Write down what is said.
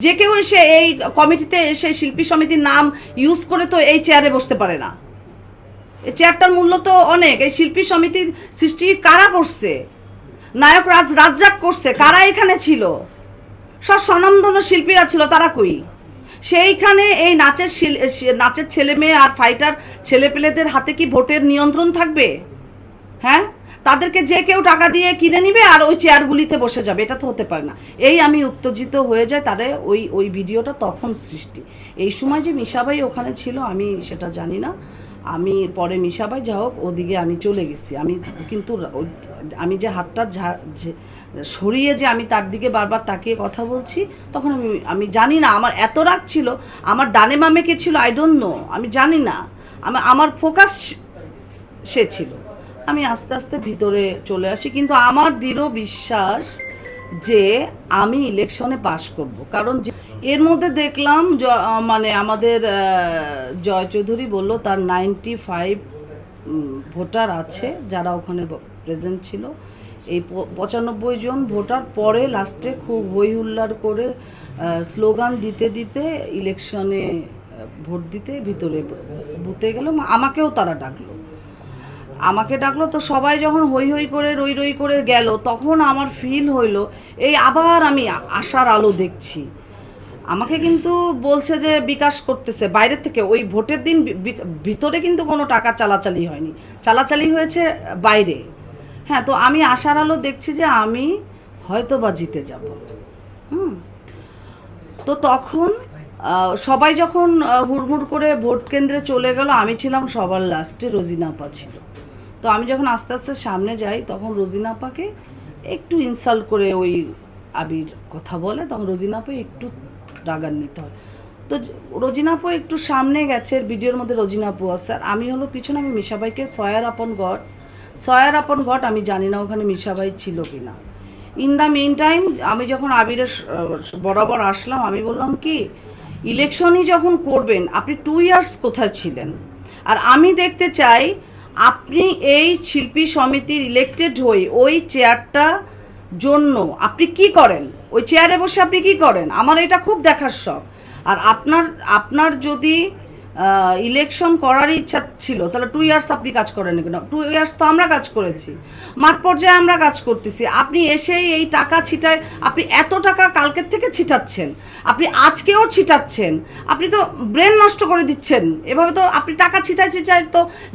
যে কেউ এসে এই কমিটিতে এসে শিল্পী সমিতির নাম ইউজ করে তো এই চেয়ারে বসতে পারে না। এই চেয়ারটার মূল্য তো অনেক। এই শিল্পী সমিতির সৃষ্টি কারা করছে? নায়ক রাজ্জাক করছে। কারা এখানে ছিল? সব স্বনামধন্য শিল্পীরা ছিল, তারা কই? সেইখানে এই নাচের ছেলে মেয়ে আর ফাইটার ছেলেপেলেদের হাতে কি ভোটের নিয়ন্ত্রণ থাকবে? হ্যাঁ, তাদেরকে যে কেউ টাকা দিয়ে কিনে নিবে আর ওই চেয়ারগুলিতে বসে যাবে, এটা তো হতে পারে না। এই আমি উত্তেজিত হয়ে যায়। তারে ওই ভিডিওটা তখন সৃষ্টি। এই সময় যে মিশাবাই ওখানে ছিল আমি সেটা জানি না। আমি পরে মিশাবাই যা হোক ওদিকে আমি চলে গেছি। আমি কিন্তু আমি যে হাতটা সরিয়ে যে আমি তার দিকে বারবার তাকিয়ে কথা বলছি, তখন আমি জানি না আমার এত রাগ ছিল। আমার ডানে মামে কে ছিল আই ডোন্ট নো, আমি জানি না। আমার ফোকাস সে ছিল। আমি আস্তে আস্তে ভিতরে চলে আসি, কিন্তু আমার দৃঢ় বিশ্বাস যে আমি ইলেকশনে পাশ করব। কারণ এর মধ্যে দেখলাম মানে আমাদের জয় চৌধুরী বলল তার 95 ভোটার আছে যারা ওখানে প্রেজেন্ট ছিল। এই 95 জন ভোটার পরে লাস্টে খুব হই হুল্লার করে স্লোগান দিতে দিতে ইলেকশনে ভোট দিতে ভিতরে বুথে গেল। আমাকেও তারা ডাকলো। তো সবাই যখন হই হই করে রই রই করে গেল, তখন আমার ফিল হইলো এই আবার আমি আশার আলো দেখছি। আমাকে কিন্তু বলছে যে বিকাশ করতেছে বাইরের থেকে। ওই ভোটের দিন ভিতরে কিন্তু কোনো টাকা চালাচালি হয়নি, চালাচালি হয়েছে বাইরে। হ্যাঁ, তো আমি আশার আলো দেখছি যে আমি হয়তো বা জিতে যাব। তো তখন সবাই যখন হুড়মুড় করে ভোট কেন্দ্রে চলে গেল, আমি ছিলাম সবার লাস্টে, রোজিনা আপা ছিল। তো আমি যখন আস্তে আস্তে সামনে যাই, তখন রোজিনা আপাকে একটু ইনসাল্ট করে ওই আবির কথা বলে, তখন রোজিনা আপা একটু রাগান্বিত হয়। তো রোজিনা আপু একটু সামনে গেছে, ভিডিওর মধ্যে রোজিনা আপু আছে, আর আমি হলো পিছনে। আমি মিশাবাইকে সয়ার আপন গড আমি জানি না ওখানে মিশাবাই ছিল কি না। ইন দ্য মেইন টাইম আমি যখন আবিরের বরাবর আসলাম, আমি বললাম কি ইলেকশনই যখন করবেন আপনি 2 ইয়ার্স কোথায় ছিলেন? আর আমি দেখতে চাই আপনি এই শিল্পী সমিতির ইলেক্টেড হয়ে ওই চেয়ারটা জন্য আপনি কি করেন, ওই চেয়ারে বসে আপনি কি করেন, আমার এটা খুব দেখার শখ। আর আপনার যদি ইলেকশন করারই ইচ্ছা ছিল, তাহলে 2 ইয়ার্স আপনি কাজ করেন কেন? 2 ইয়ার্স তো আমরা কাজ করেছি, মাঠ পর্যায়ে আমরা কাজ করতেছি। আপনি এসেই এই টাকা ছিটায়, আপনি এত টাকা কালকের থেকে ছিটাচ্ছেন, আপনি আজকেও ছিটাচ্ছেন, আপনি তো ব্রেন নষ্ট করে দিচ্ছেন। এভাবে তো আপনি টাকা ছিটায় তো